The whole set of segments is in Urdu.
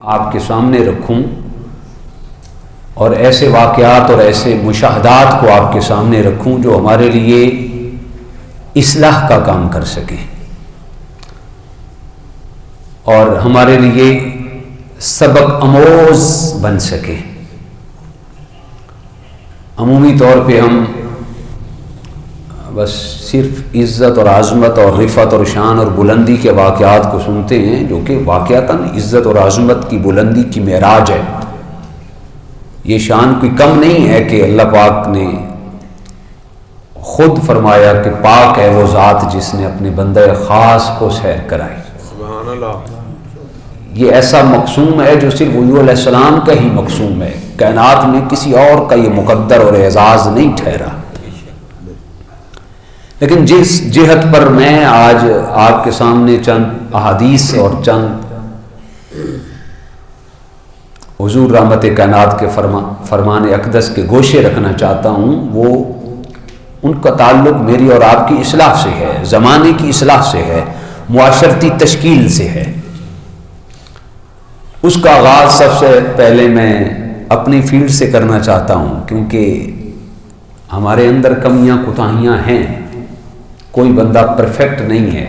آپ کے سامنے رکھوں اور ایسے واقعات اور ایسے مشاہدات کو آپ کے سامنے رکھوں جو ہمارے لیے اصلاح کا کام کر سکیں اور ہمارے لیے سبق آموز بن سکے۔ عمومی طور پہ ہم بس صرف عزت اور عظمت اور رفعت اور شان اور بلندی کے واقعات کو سنتے ہیں، جو کہ واقعتاً عزت اور عظمت کی بلندی کی معراج ہے۔ یہ شان کوئی کم نہیں ہے کہ اللہ پاک نے خود فرمایا کہ پاک ہے وہ ذات جس نے اپنے بندہ خاص کو سیر کرائی۔ سبحان اللہ۔ یہ ایسا مقصوم ہے جو صرف حضور علیہ السلام کا ہی مقصوم ہے، کائنات میں کسی اور کا یہ مقدر اور اعزاز نہیں ٹھہرا۔ لیکن جس جہت پر میں آج آپ کے سامنے چند احادیث اور چند حضور رحمت کائنات کے فرمان اقدس کے گوشے رکھنا چاہتا ہوں، وہ ان کا تعلق میری اور آپ کی اصلاح سے ہے، زمانے کی اصلاح سے ہے، معاشرتی تشکیل سے ہے۔ اس کا آغاز سب سے پہلے میں اپنی فیلڈ سے کرنا چاہتا ہوں، کیونکہ ہمارے اندر کمیاں کوتاہیاں ہیں، کوئی بندہ پرفیکٹ نہیں ہے۔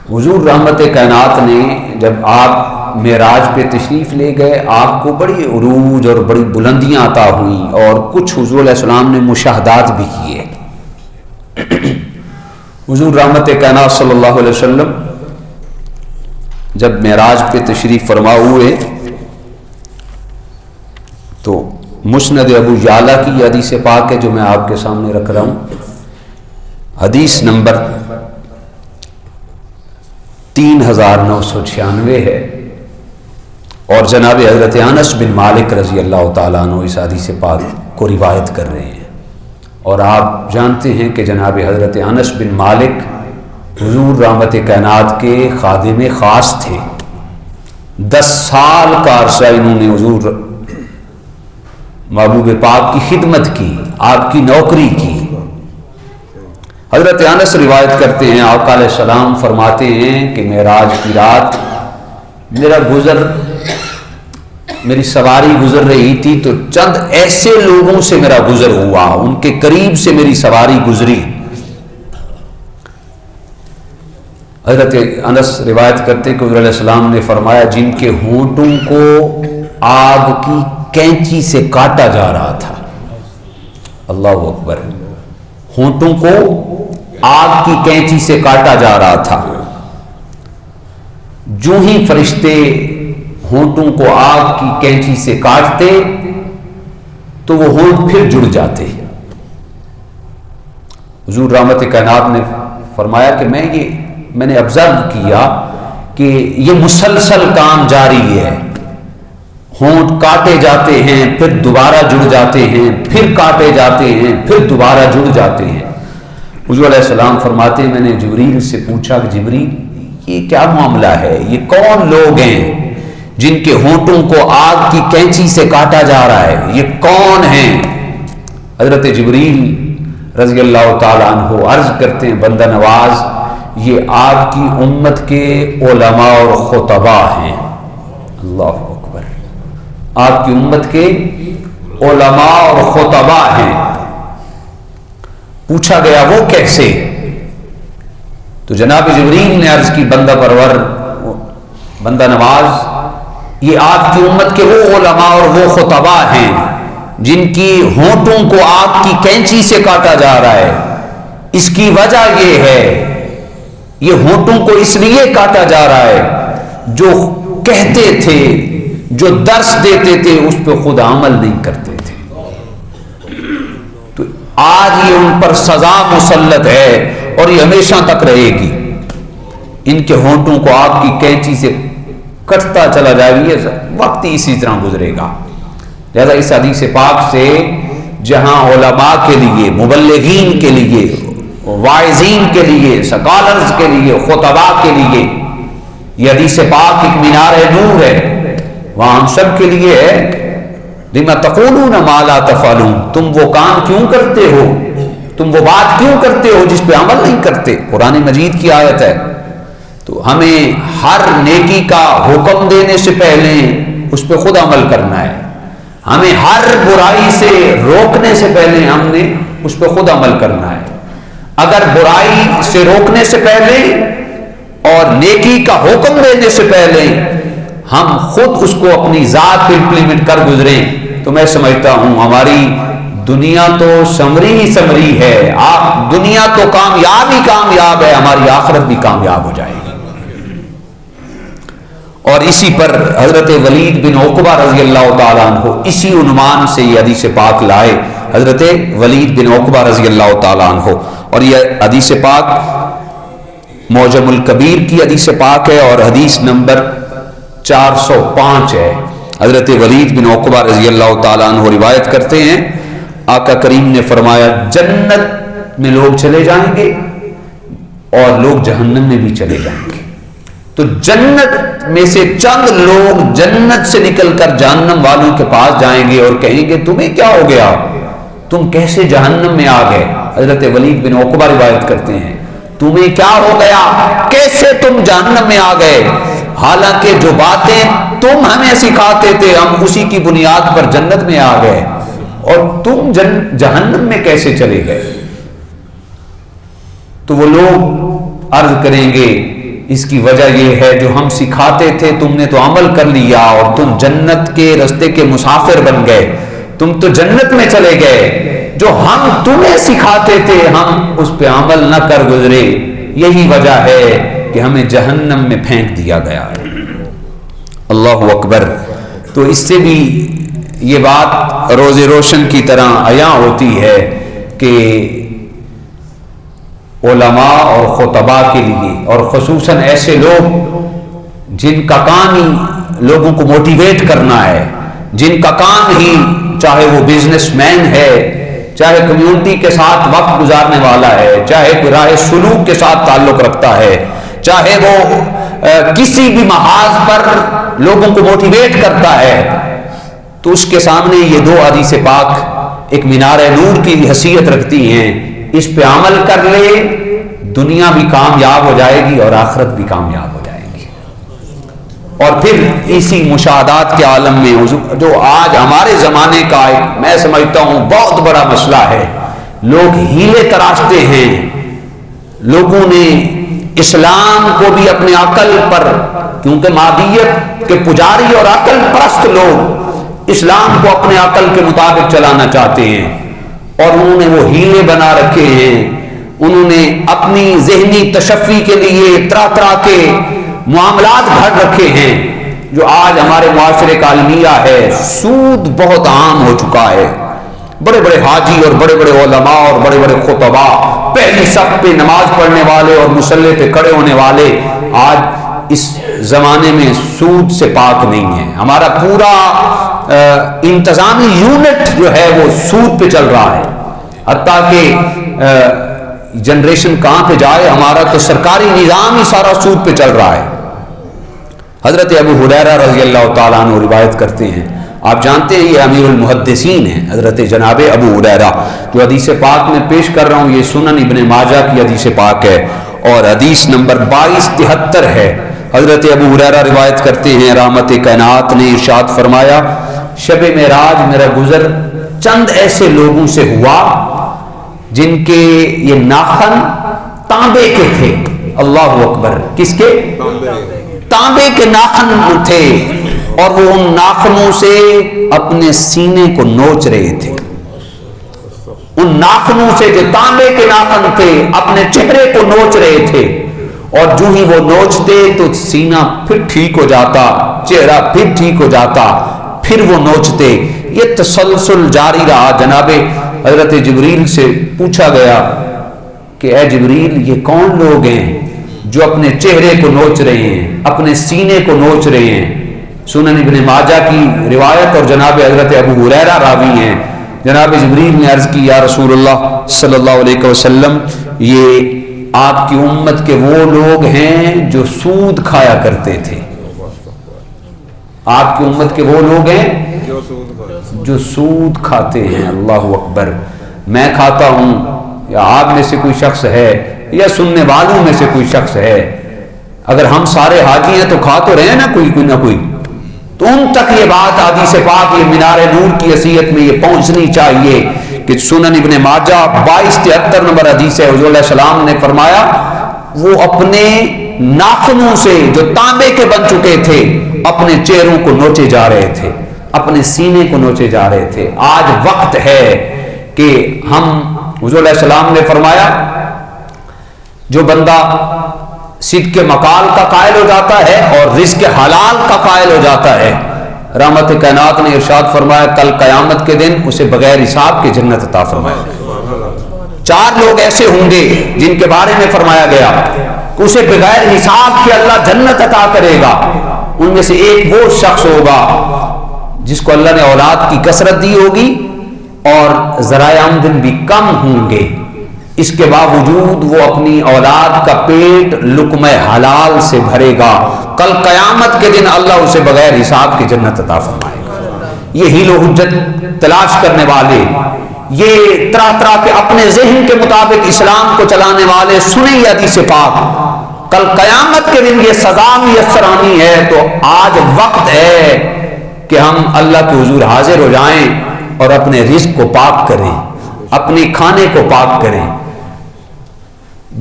حضور رحمت کائنات نے جب آپ معراج پہ تشریف لے گئے، آپ کو بڑی عروج اور بڑی بلندیاں عطا ہوئیں اور کچھ حضور علیہ السلام نے مشاہدات بھی کیے۔ حضور رحمت کائنات صلی اللہ علیہ وسلم جب معراج پہ تشریف فرما ہوئے تو مسند ابو یعلا کی حدیث پاک ہے جو میں آپ کے سامنے رکھ رہا ہوں، حدیث نمبر 3996 ہے، اور جناب حضرت انس بن مالک رضی اللہ تعالیٰ عنہ اس حدیث پاک کو روایت کر رہے ہیں۔ اور آپ جانتے ہیں کہ جناب حضرت انس بن مالک حضور رحمت کائنات کے خادم خاص تھے۔ 10 سال کا عرصہ انہوں نے حضور محبوب پاک کی خدمت کی، آپ کی نوکری کی۔ حضرت انس روایت کرتے ہیں، آقا علیہ السلام فرماتے ہیں کہ معراج کی رات میری سواری گزر رہی تھی تو چند ایسے لوگوں سے میرا گزر ہوا، ان کے قریب سے میری سواری گزری۔ حضرت انس روایت کرتے ہیں کہ حضور علیہ السلام نے فرمایا جن کے ہونٹوں کو آگ کی کینچی سے کاٹا جا رہا تھا۔ اللہ اکبر۔ ہونٹوں کو آگ کی کینچی سے کاٹا جا رہا تھا، جو ہی فرشتے ہونٹوں کو آگ کی کینچی سے کاٹتے تو وہ ہونٹ پھر جڑ جاتے۔ حضور رحمت کائنات نے فرمایا کہ میں نے آبزرو کیا کہ یہ مسلسل کام جاری ہے، ہونٹ کاٹے جاتے ہیں پھر دوبارہ جڑ جاتے ہیں، پھر کاٹے جاتے ہیں پھر دوبارہ جڑ جاتے ہیں۔ حضور علیہ السلام فرماتے ہیں میں نے جبریل سے پوچھا کہ جبریل یہ کیا معاملہ ہے، یہ کون لوگ ہیں جن کے ہونٹوں کو آگ کی کینچی سے کاٹا جا رہا ہے، یہ کون ہیں؟ حضرت جبریل رضی اللہ تعالیٰ عنہ عرض کرتے ہیں بندہ نواز یہ آپ کی امت کے علماء اور خطباء ہیں۔ اللہ اکبر۔ آپ کی امت کے علماء اور خطباء ہیں۔ پوچھا گیا وہ کیسے؟ تو جناب جبریل نے عرض کی بندہ نواز یہ آپ کی امت کے وہ علماء اور وہ خطباء ہیں جن کی ہونٹوں کو آگ کی کینچی سے کاٹا جا رہا ہے۔ اس کی وجہ یہ ہے، یہ ہونٹوں کو اس لیے کاٹا جا رہا ہے جو کہتے تھے، جو درس دیتے تھے اس پہ خود عمل نہیں کرتے تھے۔ تو آج یہ ان پر سزا مسلط ہے اور یہ ہمیشہ تک رہے گی۔ ان کے ہونٹوں کو آگ کی کینچی سے کٹتا چلا جائے گا، یہ وقت ہی اسی طرح گزرے گا۔ لہذا اس حدیث پاک سے جہاں علماء کے لیے، مبلغین کے لیے، واعظین کے لیے، سکالرز کے لیے، خطباء کے لیے یہ حدیث پاک ایک مینار نور ہے، وہاں ہم سب کے لیے ہے لما تقولون ما لا تفعلون، تم وہ کام کیوں کرتے ہو، تم وہ بات کیوں کرتے ہو جس پہ عمل نہیں کرتے۔ قرآن مجید کی آیت ہے تو ہمیں ہر نیکی کا حکم دینے سے پہلے اس پہ خود عمل کرنا ہے، ہمیں ہر برائی سے روکنے سے پہلے ہم نے اس پہ خود عمل کرنا ہے۔ اگر برائی سے روکنے سے پہلے اور نیکی کا حکم دینے سے پہلے ہم خود اس کو اپنی ذات پہ امپلیمنٹ کر گزریں تو میں سمجھتا ہوں ہماری دنیا تو سمری ہی سمری ہے، دنیا تو کامیاب ہی کامیاب ہے، ہماری آخرت بھی کامیاب ہو جائے گی۔ اور اسی پر حضرت ولید بن عقبہ رضی اللہ تعالیٰ عنہ اسی عنوان سے یہ حدیث پاک لائے، حضرت ولید بن عقبہ رضی اللہ تعالیٰ عنہ، اور یہ حدیث پاک معجم الکبیر کی حدیث پاک ہے اور حدیث نمبر 405 ہے۔ حضرت ولید بن عقبہ رضی اللہ تعالیٰ عنہ روایت کرتے ہیں، آقا کریم نے فرمایا جنت میں لوگ چلے جائیں گے اور لوگ جہنم میں بھی چلے جائیں گے، تو جنت میں سے چند لوگ جنت سے نکل کر جہنم والوں کے پاس جائیں گے اور کہیں گے تمہیں کیا ہو گیا، تم کیسے جہنم میں آ گئے؟ حضرت ولید بن عقبہ روایت کرتے ہیں تمہیں کیا ہو گیا، کیسے تم جہنم میں آ گئے، حالانکہ جو باتیں تم ہمیں سکھاتے تھے ہم اسی کی بنیاد پر جنت میں آ گئے، اور تم جہنم میں کیسے چلے گئے؟ تو وہ لوگ عرض کریں گے اس کی وجہ یہ ہے جو ہم سکھاتے تھے تم نے تو عمل کر لیا اور تم جنت کے راستے کے مسافر بن گئے، تم تو جنت میں چلے گئے، جو ہم تمہیں سکھاتے تھے ہم اس پہ عمل نہ کر گزرے، یہی وجہ ہے کہ ہمیں جہنم میں پھینک دیا گیا ہے۔ اللہ اکبر۔ تو اس سے بھی یہ بات روز روشن کی طرح عیاں ہوتی ہے کہ علماء اور خطباء کے لیے اور خصوصاً ایسے لوگ جن کا کام ہی لوگوں کو موٹیویٹ کرنا ہے، جن کا کام ہی چاہے وہ بزنس مین ہے، چاہے کمیونٹی کے ساتھ وقت گزارنے والا ہے، چاہے راہ سلوک کے ساتھ تعلق رکھتا ہے، چاہے وہ کسی بھی محاذ پر لوگوں کو موٹیویٹ کرتا ہے، تو اس کے سامنے یہ دو حدیث پاک ایک مینار نور کی حیثیت رکھتی ہیں۔ اس پہ عمل کر لے دنیا بھی کامیاب ہو جائے گی اور آخرت بھی کامیاب ہو جائے گی۔ اور پھر اسی مشاہدات کے عالم میں جو آج ہمارے زمانے کا ایک میں سمجھتا ہوں بہت بڑا مسئلہ ہے، لوگ ہیلے تراشتے ہیں، لوگوں نے اسلام کو بھی اپنے عقل پر، کیونکہ مادیت کے پجاری اور عقل پرست لوگ اسلام کو اپنے عقل کے مطابق چلانا چاہتے ہیں، اور انہوں نے وہ ہیلے بنا رکھے ہیں، انہوں نے اپنی ذہنی تشفی کے لیے طرح طرح کے معاملات گھڑ رکھے ہیں، جو آج ہمارے معاشرے کا المیہ ہے۔ سود بہت عام ہو چکا ہے، بڑے بڑے حاجی اور بڑے بڑے علماء اور بڑے بڑے خطباء، پہلی صف پہ نماز پڑھنے والے اور مصلی پہ کھڑے ہونے والے، آج اس زمانے میں سود سے پاک نہیں ہے۔ ہمارا پورا انتظامی یونٹ جو ہے وہ سود پہ چل رہا ہے، حتیٰ کہ جنریشن کہاں پہ جائے، ہمارا تو سرکاری نظام ہی سارا سود پہ چل رہا ہے۔ حضرت ابو ہریرہ رضی اللہ تعالیٰ عنہ روایت کرتے ہیں، آپ جانتے ہیں یہ امیر المحدثین ہیں حضرت جناب ابو ہریرہ، جو حدیث پاک میں پیش کر رہا ہوں یہ سنن ابن ماجہ کی حدیث پاک ہے اور حدیث نمبر 2273 ہے۔ حضرت ابو ہریرہ روایت کرتے ہیں رحمت کائنات نے ارشاد فرمایا، شب معراج میرا گزر چند ایسے لوگوں سے ہوا جن کے یہ ناخن تانبے کے تھے۔ اللہ اکبر، کس کے؟ تانبے کے ناخن تھے، اور وہ ان ناخنوں سے اپنے سینے کو نوچ رہے تھے۔ ان ناخنوں سے جو تانبے کے ناخن تھے اپنے چہرے کو نوچ رہے تھے، اور جو ہی وہ نوچتے تو سینہ پھر ٹھیک ہو جاتا، چہرہ پھر ٹھیک ہو جاتا، پھر وہ نوچتے۔ یہ تسلسل جاری رہا۔ جناب حضرت جبریل سے پوچھا گیا کہ اے جبریل یہ کون لوگ ہیں جو اپنے چہرے کو نوچ رہے ہیں، اپنے سینے کو نوچ رہے ہیں؟ سنن ابن ماجہ کی روایت اور جناب حضرت ابو ہریرہ راوی ہیں۔ جناب جبریل نے عرض کی یا رسول اللہ صلی اللہ علیہ وسلم، یہ آپ کی امت کے وہ لوگ ہیں جو سود کھایا کرتے تھے۔ آپ کی امت کے وہ لوگ ہیں جو سود کھاتے ہیں۔ اللہ اکبر۔ میں کھاتا ہوں یا آپ میں سے کوئی شخص ہے یا سننے والوں میں سے کوئی شخص ہے اگر ہم سارے حاجی ہیں تو کھا تو رہے ہیں نا کوئی نہ کوئی. تو ان تک یہ بات حدیث پاک یہ مینار نور کی حیثیت میں یہ پہنچنی چاہیے کہ سنن ابن ماجہ 2273 نمبر حدیث ہے. حضور علیہ السلام نے فرمایا وہ اپنے ناخنوں سے جو تانبے کے بن چکے تھے اپنے چہروں کو نوچے جا رہے تھے, اپنے سینے کو نوچے جا رہے تھے. آج وقت ہے کہ ہم, حضور علیہ السلام نے فرمایا جو بندہ صدق مقال کا قائل ہو جاتا ہے اور رزق حلال کا قائل ہو جاتا ہے, رحمت کائنات نے ارشاد فرمایا کل قیامت کے دن اسے بغیر حساب کے جنت عطا فرمائے. 4 لوگ ایسے ہوں گے جن کے بارے میں فرمایا گیا کہ اسے بغیر حساب کے اللہ جنت عطا کرے گا. ان میں سے ایک وہ شخص ہوگا جس کو اللہ نے اولاد کی کثرت دی ہوگی اور ذرائع آمدن بھی کم ہوں گے, اس کے باوجود وہ اپنی اولاد کا پیٹ لقمہ حلال سے بھرے گا. کل قیامت کے دن اللہ اسے بغیر حساب کی جنت عطا فرمائے گا. یہ ہیل و حجت تلاش کرنے والے, یہ طرح طرح کے اپنے ذہن کے مطابق اسلام کو چلانے والے, سنیں یہ حدیث پاک, کل قیامت کے دن یہ سزا میسر آنی ہے. تو آج وقت ہے کہ ہم اللہ کے حضور حاضر ہو جائیں اور اپنے رزق کو پاک کریں, اپنے کھانے کو پاک کریں.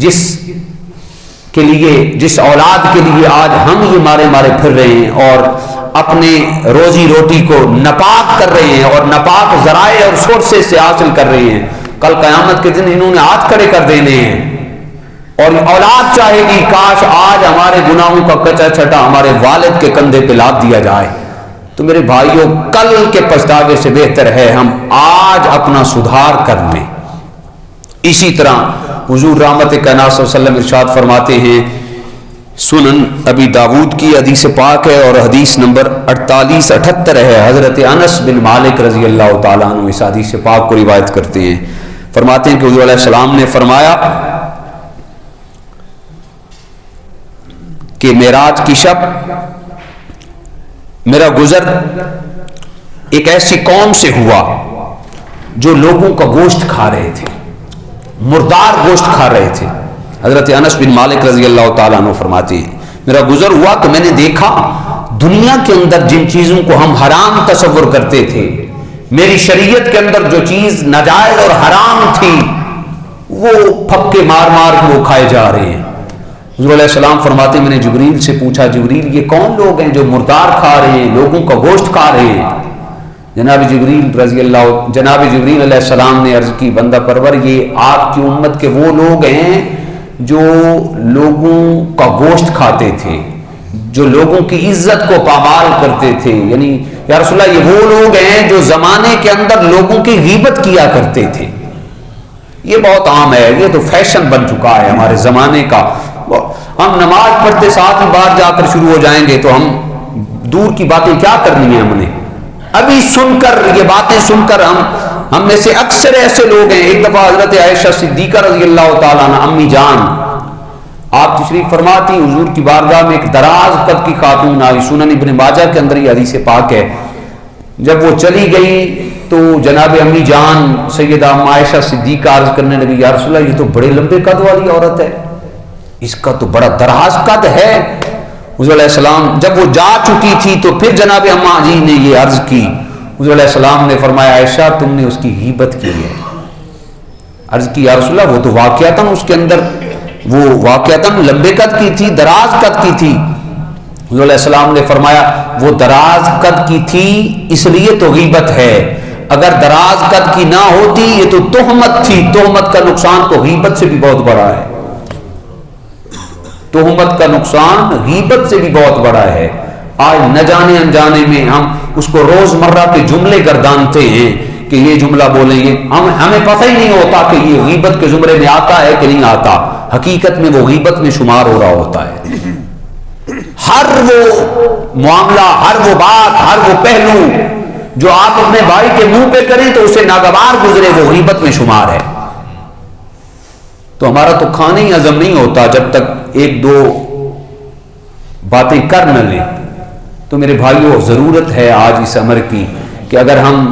جس کے لیے, جس اولاد کے لیے آج ہم یہ مارے پھر رہے ہیں اور اپنے روزی روٹی کو ناپاک کر رہے ہیں اور ناپاک ذرائع اور سورسز سے حاصل کر رہے ہیں, کل قیامت کے دن انہوں نے ہاتھ کھڑے کر دینے ہیں اور اولاد چاہے گی کاش آج ہمارے گناہوں کا کچا چھٹا ہمارے والد کے کندھے پہ لاد دیا جائے. تو میرے بھائیوں, کل کے پچھتاوے سے بہتر ہے ہم آج اپنا سدھار کر لیں. اسی طرح حضور رحمت کائنات صلی اللہ علیہ وسلم ارشاد فرماتے ہیں, سنن ابی داود کی حدیث پاک ہے اور حدیث نمبر 4878 ہے. حضرت انس بن مالک رضی اللہ تعالیٰ عنہ اس حدیث پاک کو روایت کرتے ہیں. فرماتے ہیں کہ حضور علیہ السلام نے فرمایا کہ معراج کی شب میرا گزر ایک ایسی قوم سے ہوا جو لوگوں کا گوشت کھا رہے تھے, مردار گوشت کھا رہے تھے. حضرت انس بن مالک رضی اللہ تعالیٰ عنہ فرماتے ہیں میرا گزر ہوا تو میں نے دیکھا دنیا کے اندر جن چیزوں کو ہم حرام تصور کرتے تھے, میری شریعت کے اندر جو چیز ناجائز اور حرام تھی وہ پھپکے مار مار کے وہ کھائے جا رہے ہیں. حضور علیہ السلام فرماتے ہیں میں نے جبریل سے پوچھا, جبریل یہ کون لوگ ہیں جو مردار کھا رہے ہیں, لوگوں کا گوشت کھا رہے ہیں؟ جناب جبریل علیہ السلام نے عرض کی بندہ پرور یہ آپ کی امت کے وہ لوگ ہیں جو لوگوں کا گوشت کھاتے تھے, جو لوگوں کی عزت کو پامال کرتے تھے. یعنی یا رسول اللہ یہ وہ لوگ ہیں جو زمانے کے اندر لوگوں کی غیبت کیا کرتے تھے. یہ بہت عام ہے, یہ تو فیشن بن چکا ہے ہمارے زمانے کا. ہم نماز پڑھتے ساتھ میں باہر جا کر شروع ہو جائیں گے تو ہم دور کی باتیں کیا کرنی ہیں ہم نے, ابھی سن کر یہ باتیں سن کر ہم میں سے اکثر ایسے لوگ ہیں. ایک دفعہ حضرت عائشہ صدیقہ رضی اللہ تعالیٰ عنہ امی جان آپ تشریف فرماتی, حضور کی بارگاہ میں ایک دراز قد کی خاتون آئی, سنن ابن ماجہ کے اندر یہ حدیث پاک ہے. جب وہ چلی گئی تو جناب امی جان سیدہ عائشہ صدیقہ عرض کرنے لگی یا رسول اللہ یہ تو بڑے لمبے قد والی عورت ہے, اس کا تو بڑا دراز قد ہے. حضور علیہ السلام جب وہ جا چکی تھی تو پھر جناب اماں جی نے یہ عرض کی, حضور علیہ السلام نے فرمایا عائشہ تم نے اس کی غیبت کی ہے. عرض کی یا رسول اللہ وہ تو واقعتاً اس کے اندر وہ واقعتاً لمبے قد کی تھی, دراز قد کی تھی. حضور علیہ السلام نے فرمایا وہ دراز قد کی تھی اس لیے تو غیبت ہے, اگر دراز قد کی نہ ہوتی یہ تو تہمت تھی. تہمت کا نقصان تو غیبت سے بھی بہت بڑا ہے, تہمت کا نقصان غیبت سے بھی بہت بڑا ہے. آج نہ جانے انجانے میں ہم اس کو روزمرہ کے جملے گردانتے ہیں کہ یہ جملہ بولیں گے, ہمیں پتہ ہی نہیں ہوتا کہ یہ غیبت کے زمرے میں آتا ہے کہ نہیں آتا. حقیقت میں وہ غیبت میں شمار ہو رہا ہوتا ہے. ہر وہ معاملہ, ہر وہ بات, ہر وہ پہلو جو آپ اپنے بھائی کے منہ پہ کریں تو اسے ناگوار گزرے وہ غیبت میں شمار ہے. تو ہمارا تو کھانا ہی ہضم نہیں ہوتا جب تک ایک دو باتیں کر نہ لیں. تو میرے بھائیوں ضرورت ہے آج اس امر کی کہ اگر ہم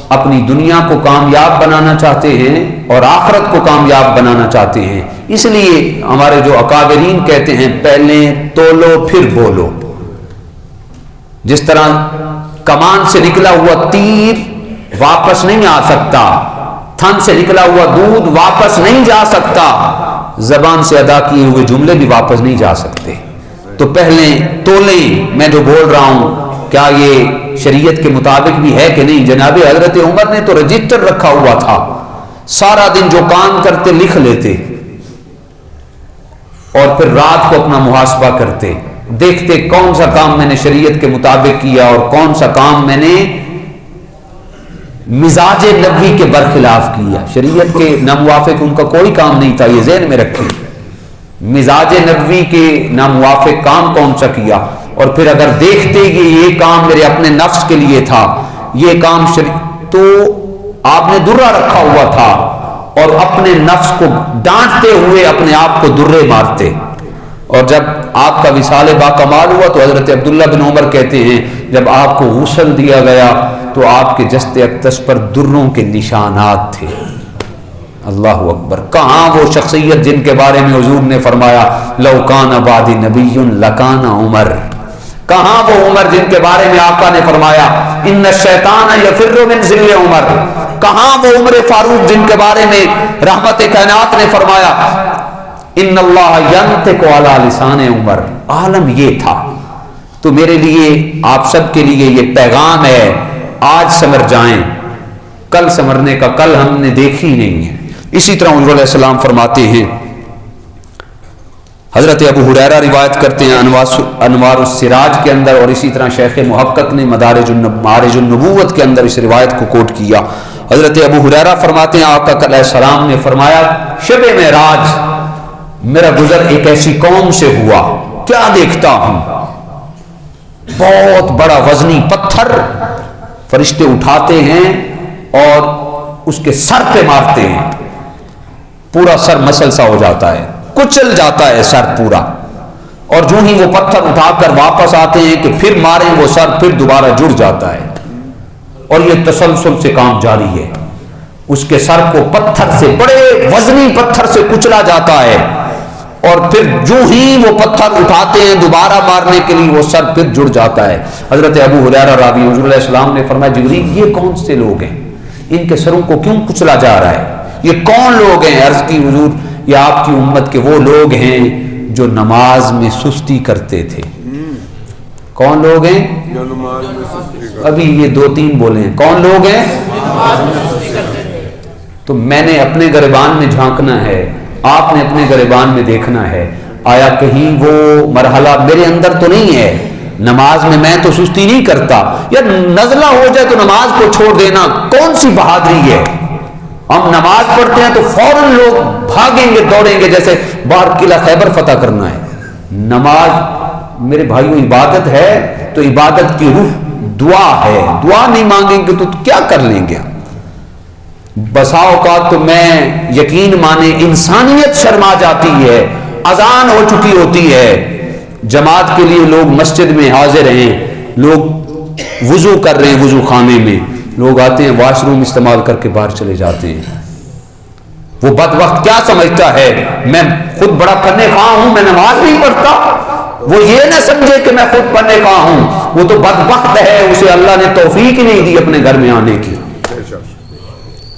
اپنی دنیا کو کامیاب بنانا چاہتے ہیں اور آخرت کو کامیاب بنانا چاہتے ہیں. اس لیے ہمارے جو اکابرین کہتے ہیں پہلے تولو پھر بولو. جس طرح کمان سے نکلا ہوا تیر واپس نہیں آ سکتا، تھن سے نکلا ہوا دودھ واپس نہیں جا سکتا، زبان سے ادا کیے ہوئے جملے بھی واپس نہیں جا سکتے. تو پہلے تولیں. میں جو بول رہا ہوں کیا یہ شریعت کے مطابق بھی ہے کہ نہیں؟ جناب حضرت عمر نے تو رجسٹر رکھا ہوا تھا، سارا دن جو کام کرتے لکھ لیتے اور پھر رات کو اپنا محاسبہ کرتے، دیکھتے کون سا کام میں نے شریعت کے مطابق کیا اور کون سا کام میں نے مزاج نبوی کے برخلاف کیا. شریعت کے ناموافق ان کا کوئی کام نہیں تھا، یہ ذہن میں رکھیں. مزاج نبوی کے ناموافق کام کون سا کیا، اور پھر اگر دیکھتے کہ یہ کام میرے اپنے نفس کے لیے تھا، یہ کام تو آپ نے درہ رکھا ہوا تھا اور اپنے نفس کو ڈانٹتے ہوئے اپنے آپ کو درے مارتے. اور جب آپ کا وصال با کمال ہوا تو حضرت عبداللہ بن عمر کہتے ہیں جب آپ کو غسل دیا گیا تو آپ کے جسد اقدس پر دروں کے نشانات تھے. اللہ اکبر. کہاں وہ شخصیت جن کے بارے میں حضور نے فرمایا لو کان بعدی نبی لکان عمر. کہاں وہ عمر جن کے بارے میں آقا نے فرمایا ان الشیطان یفر من ذل عمر. کہاں وہ عمر فاروق جن کے بارے میں رحمت کائنات نے فرمایا ان اللہ ینطق علی لسان عمر. عالم یہ تھا. تو میرے لیے آپ سب کے لیے یہ پیغام ہے، آج سمر جائیں، کل سمرنے کا کل ہم نے دیکھی نہیں ہے. اسی طرح حضور علیہ السلام فرماتے ہیں، حضرت ابو ہریرہ روایت کرتے ہیں انوار السراج کے اندر، اور اسی طرح شیخ محقق نے معارج النبوت کے اندر اس روایت کو کوٹ کیا. حضرت ابو ہریرہ فرماتے ہیں آقا علیہ السلام نے فرمایا شب معراج میرا گزر ایک ایسی قوم سے ہوا، کیا دیکھتا ہوں بہت بڑا وزنی پتھر فرشتے اٹھاتے ہیں اور اس کے سر پہ مارتے ہیں، پورا سر مسلسا ہو جاتا ہے، کچل جاتا ہے سر پورا، اور جو ہی وہ پتھر اٹھا کر واپس آتے ہیں کہ پھر ماریں وہ سر پھر دوبارہ جڑ جاتا ہے، اور یہ تسلسل سے کام جاری ہے. اس کے سر کو پتھر سے، بڑے وزنی پتھر سے کچلا جاتا ہے، اور پھر جو ہی وہ پتھر اٹھاتے ہیں دوبارہ مارنے کے لیے وہ سر پھر جڑ جاتا ہے. حضرت ابو ہریرہ راوی حضور علیہ السلام نے فرمایا جبریل یہ کون سے لوگ ہیں، ان کے سروں کو کیوں کچلا جا رہا ہے، یہ کون لوگ ہیں؟ عرض کی حضور یہ آپ کی امت کے وہ لوگ ہیں جو نماز میں سستی کرتے تھے. کون لوگ ہیں؟ ابھی یہ 2-3 بولے ہیں. کون لوگ ہیں؟ تو میں نے اپنے گریبان میں جھانکنا ہے، آپ نے اپنے گریبان میں دیکھنا ہے، آیا کہیں وہ مرحلہ میرے اندر تو نہیں ہے؟ نماز میں تو سستی نہیں کرتا، یا نزلہ ہو جائے تو نماز کو چھوڑ دینا کون سی بہادری ہے؟ ہم نماز پڑھتے ہیں تو فوراً لوگ بھاگیں گے دوڑیں گے جیسے باہر قلعہ خیبر فتح کرنا ہے. نماز میرے بھائیوں عبادت ہے تو عبادت کی روح دعا ہے، دعا نہیں مانگیں گے تو کیا کر لیں گے؟ بسا اوقات تو میں یقین مانے انسانیت شرما جاتی ہے، اذان ہو چکی ہوتی ہے، جماعت کے لیے لوگ مسجد میں حاضر ہیں، لوگ وضو کر رہے ہیں، وضو خانے میں لوگ آتے ہیں، واش روم استعمال کر کے باہر چلے جاتے ہیں. وہ بدبخت کیا سمجھتا ہے میں خود بڑا پڑھنے خواہ ہوں، میں نماز نہیں پڑھتا؟ وہ یہ نہ سمجھے کہ میں خود پڑھنے خواہ ہوں، وہ تو بدبخت ہے، اسے اللہ نے توفیق نہیں دی اپنے گھر میں آنے کی.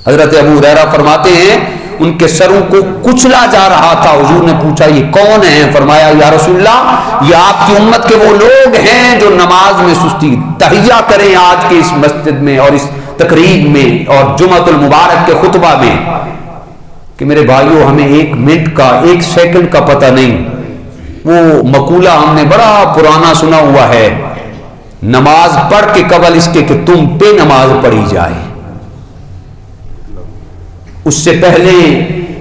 حضرت ابو ہریرہ فرماتے ہیں ان کے سروں کو کچلا جا رہا تھا. حضور نے پوچھا یہ کون ہیں؟ فرمایا یا رسول اللہ یہ آپ کی امت کے وہ لوگ ہیں جو نماز میں سستی. تحیہ کریں آج کے اس مسجد میں اور اس تقریب میں اور جمعۃ المبارک کے خطبہ میں کہ میرے بھائیوں ہمیں 1 منٹ کا 1 سیکنڈ کا پتہ نہیں. وہ مقولہ ہم نے بڑا پرانا سنا ہوا ہے، نماز پڑھ کے قبل اس کے کہ تم پہ نماز پڑھی جائے، اس سے پہلے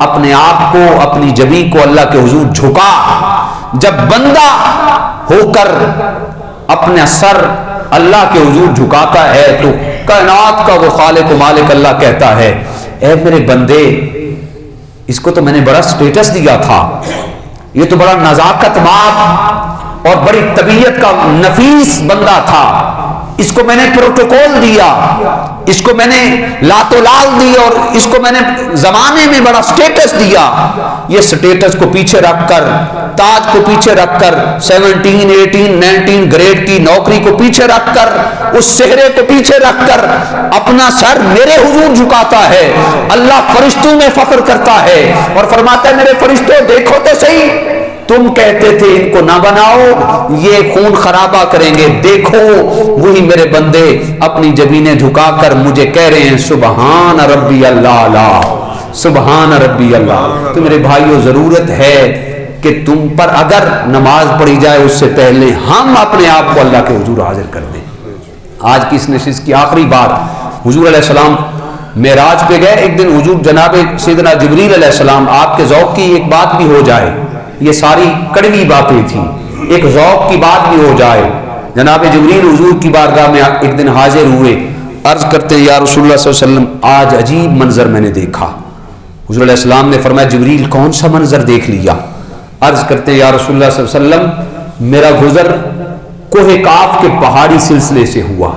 اپنے آپ کو اپنی جبین کو اللہ کے حضور جھکا. جب بندہ ہو کر اپنا سر اللہ کے حضور جھکاتا ہے تو کائنات کا وہ خالق و مالک اللہ کہتا ہے اے میرے بندے اس کو تو میں نے بڑا سٹیٹس دیا تھا، یہ تو بڑا نزاکت ماب اور بڑی طبیعت کا نفیس بندہ تھا، اس کو میں نے پروٹوکول دیا، اس کو میں نے لات و لال دی اور اس کو میں نے زمانے میں بڑا سٹیٹس دیا، یہ سٹیٹس کو پیچھے رکھ کر، تاج کو پیچھے رکھ کر، 17 18 19 گریڈ کی نوکری کو پیچھے رکھ کر، اس چہرے کو پیچھے رکھ کر اپنا سر میرے حضور جھکاتا ہے، اللہ فرشتوں میں فخر کرتا ہے اور فرماتا ہے میرے فرشتوں دیکھو تو صحیح، تم کہتے تھے ان کو نہ بناؤ یہ خون خرابہ کریں گے، دیکھو وہی میرے بندے اپنی جبینیں جھکا کر مجھے کہہ رہے ہیں سبحان ربی اللہ، سبحان ربی اللہ۔ تو میرے بھائیوں ضرورت ہے کہ تم پر اگر نماز پڑھی جائے اس سے پہلے ہم اپنے آپ کو اللہ کے حضور حاضر کر دیں۔ آج کی اس نشست کی آخری بات، حضور علیہ السلام معراج پہ گئے، ایک دن حضور جناب سیدنا جبریل علیہ السلام، آپ کے ذوق کی ایک بات بھی ہو جائے، یہ ساری کڑوی باتیں تھیں، ایک ذوق کی بات بھی ہو جائے، جناب جبریل حضور کی بارگاہ میں ایک دن حاضر ہوئے، عرض کرتے ہیں یا رسول اللہ صلی اللہ علیہ وسلم آج عجیب منظر میں نے دیکھا۔ حضور علیہ السلام نے فرمایا جبریل کون سا منظر دیکھ لیا؟ عرض کرتے ہیں یا رسول اللہ صلی اللہ علیہ وسلم میرا گزر کوہ کاف کے پہاڑی سلسلے سے ہوا۔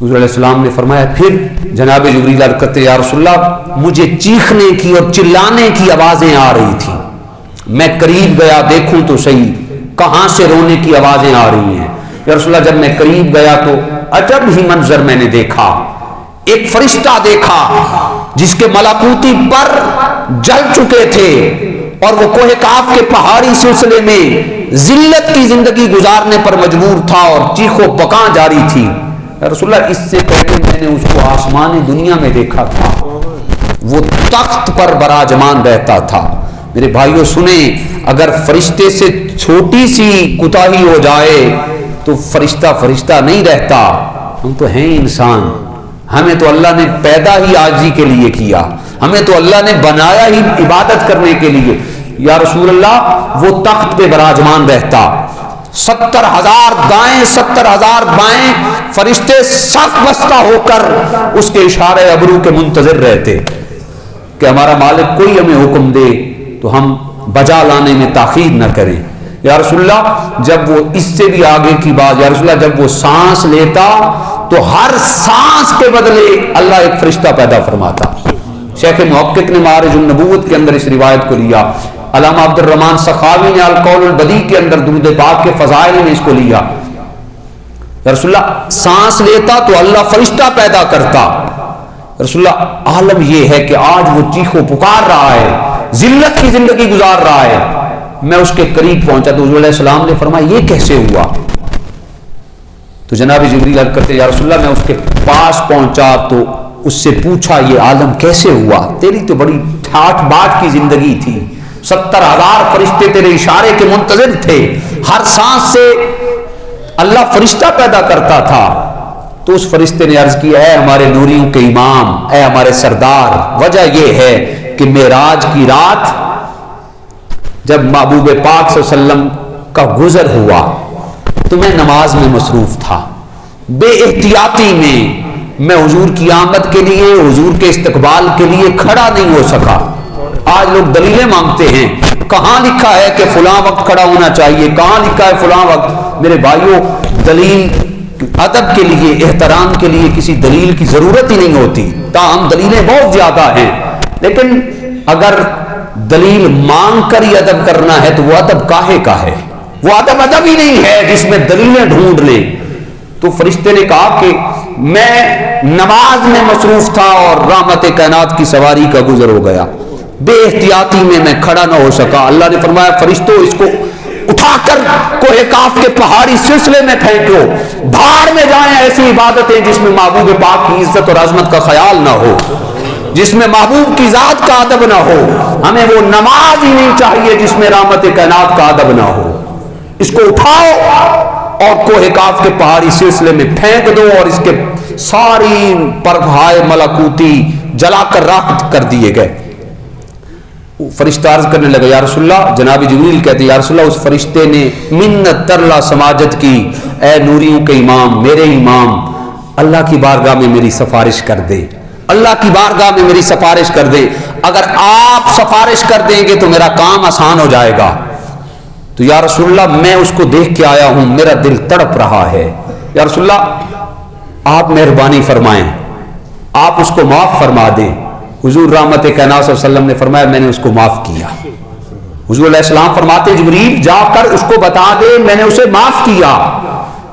حضور علیہ السلام نے فرمایا پھر؟ جناب جبریل عرض کرتے یا رسول اللہ مجھے چیخنے کی اور چلانے کی آوازیں آ رہی تھی، میں قریب گیا دیکھوں تو صحیح کہاں سے رونے کی آوازیں آ رہی ہیں۔ یا رسول اللہ جب میں قریب گیا تو عجب ہی منظر میں نے دیکھا، ایک فرشتہ دیکھا جس کے ملکوتی پر جل چکے تھے اور وہ کوہ کاف کے پہاڑی سلسلے میں ذلت کی زندگی گزارنے پر مجبور تھا اور چیخ و پکاں جاری تھی۔ رسول اللہ اس سے پہلے میں نے اس کو آسمان دنیا میں دیکھا تھا، وہ تخت پر براجمان رہتا تھا۔ میرے بھائیوں سنیں، اگر فرشتے سے چھوٹی سی کوتاہی ہو جائے تو فرشتہ نہیں رہتا، ہم تو ہیں انسان، ہمیں تو اللہ نے پیدا ہی عاجزی کے لیے کیا، ہمیں تو اللہ نے بنایا ہی عبادت کرنے کے لیے۔ یا رسول اللہ وہ تخت پہ براجمان رہتا، 70,000 دائیں 70,000 بائیں فرشتے صف بستہ ہو کر اس کے اشارے ابرو کے منتظر رہتے کہ ہمارا مالک کوئی ہمیں حکم دے تو ہم بجا لانے میں تاخیر نہ کریں۔ یا رسول اللہ جب وہ اس سے بھی آگے کی بات، یا رسول اللہ جب وہ سانس لیتا تو ہر سانس کے بدلے اللہ ایک فرشتہ پیدا فرماتا۔ شیخ محقق نے معارج النبوت کے اندر اس روایت کو لیا، علامہ عبد الرحمن سخاوی نے القول البدیع کے اندر درود پاک کے فضائل میں اس کو لیا۔ رسول اللہ سانس لیتا تو اللہ فرشتہ پیدا کرتا۔ رسول اللہ عالم یہ ہے کہ آج وہ چیخ و پکار رہا ہے، ذلت کی زندگی گزار رہا ہے، میں اس کے قریب پہنچا تو حضور علیہ السلام نے فرمایا یہ کیسے ہوا؟ تو جناب جبریل عرض کرتے یا رسول اللہ میں اس کے پاس پہنچا تو اس سے پوچھا یہ عالم کیسے ہوا؟ تیری تو بڑی ٹھاٹ باٹ کی زندگی تھی، 70,000 فرشتے تیرے اشارے کے منتظر تھے، ہر سانس سے اللہ فرشتہ پیدا کرتا تھا۔ تو اس فرشتے نے عرض کیا اے ہمارے نوریوں کے امام، اے ہمارے سردار، وجہ یہ ہے کہ معراج کی رات جب محبوب پاک صلی اللہ علیہ وسلم کا گزر ہوا تو میں نماز میں مصروف تھا، بے احتیاطی میں حضور کی آمد کے لیے، حضور کے استقبال کے لیے کھڑا نہیں ہو سکا۔ آج لوگ دلیلیں مانگتے ہیں، کہاں لکھا ہے کہ فلاں وقت کھڑا ہونا چاہیے، کہاں لکھا ہے فلاں وقت؟ میرے بھائیوں دلیل ادب کے لیے، احترام کے لیے کسی دلیل کی ضرورت ہی نہیں ہوتی، تاہم دلیلیں بہت زیادہ ہیں، لیکن اگر دلیل مانگ کر ہی ادب کرنا ہے تو وہ ادب کاہے کا ہے؟ وہ ادب ہی نہیں ہے جس میں دلیلیں ڈھونڈ لیں۔ تو فرشتے نے کہا کہ میں نماز میں مصروف تھا اور رحمت کائنات کی سواری کا گزر ہو گیا، بے احتیاطی میں کھڑا نہ ہو سکا۔ اللہ نے فرمایا فرشتوں اس کو اٹھا کر کوہ کاف کے پہاڑی سلسلے میں پھینکو، بھاڑ میں جائیں ایسی عبادتیں جس میں محبوب پاک کی عزت اور عظمت کا خیال نہ ہو، جس میں محبوب کی ذات کا ادب نہ ہو۔ ہمیں وہ نماز ہی نہیں چاہیے جس میں رحمت کائنات کا ادب نہ ہو۔ اس کو اٹھاؤ اور کوہ کاف کے پہاڑی سلسلے میں پھینک دو اور اس کے ساری پربھائے ملکوتی جلا کر راکھ کر دیے گئے۔ فرشتہ عرض کرنے لگا یا رسول اللہ، جناب جبریل کہتے یا رسول اللہ اس فرشتے نے منت ترلا سماجت کی، اے نوریوں کے امام، میرے امام، اللہ کی بارگاہ میں میری سفارش کر دے، اللہ کی بارگاہ میں میری سفارش کر دے، اگر آپ سفارش کر دیں گے تو میرا کام آسان ہو جائے گا۔ تو یا رسول اللہ میں اس کو دیکھ کے آیا ہوں، میرا دل تڑپ رہا ہے۔ یا رسول اللہ آپ مہربانی فرمائیں، آپ اس کو معاف فرما دیں۔ حضور رحمت کائنات صلی اللہ علیہ وسلم نے فرمایا میں نے اس کو معاف کیا۔ حضور علیہ السلام فرماتے جبریل جا کر اس کو بتا دے میں نے اسے معاف کیا۔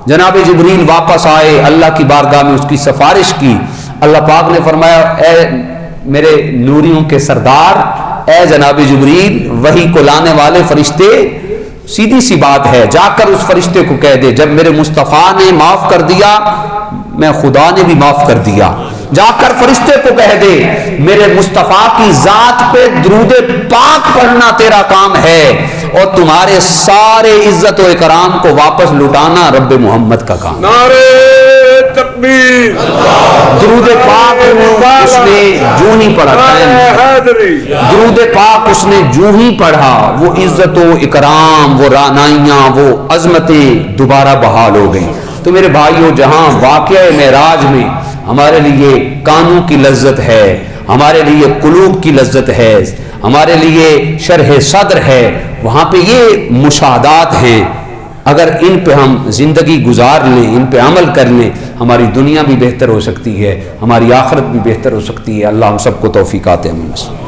جناب جبریل واپس آئے، اللہ کی بارگاہ میں اس کی سفارش کی۔ اللہ پاک نے فرمایا اے میرے نوریوں کے سردار، اے جناب جبریل وحی کو لانے والے فرشتے، سیدھی سی بات ہے، جا کر اس فرشتے کو کہہ دے جب میرے مصطفیٰ نے معاف کر دیا میں خدا نے بھی معاف کر دیا۔ جا کر فرشتے کو کہہ دے میرے مصطفیٰ کی ذات پہ درود پاک پڑھنا تیرا کام ہے، اور تمہارے سارے عزت و اکرام کو واپس لٹانا رب محمد کا کام۔ نعرہ تکبیر، درود پاک اس نے جو ہی پڑھا، درود پاک اس نے جو ہی پڑھا، وہ عزت و اکرام، وہ رعنائیاں، وہ عظمتیں دوبارہ بحال ہو گئیں۔ تو میرے بھائیو، جہاں واقعہ معراج میں ہمارے لیے کانوں کی لذت ہے، ہمارے لیے قلوب کی لذت ہے، ہمارے لیے شرح صدر ہے، وہاں پہ یہ مشاہدات ہیں۔ اگر ان پہ ہم زندگی گزار لیں، ان پہ عمل کر لیں، ہماری دنیا بھی بہتر ہو سکتی ہے، ہماری آخرت بھی بہتر ہو سکتی ہے۔ اللہ ہم سب کو توفیق عطا فرمائے۔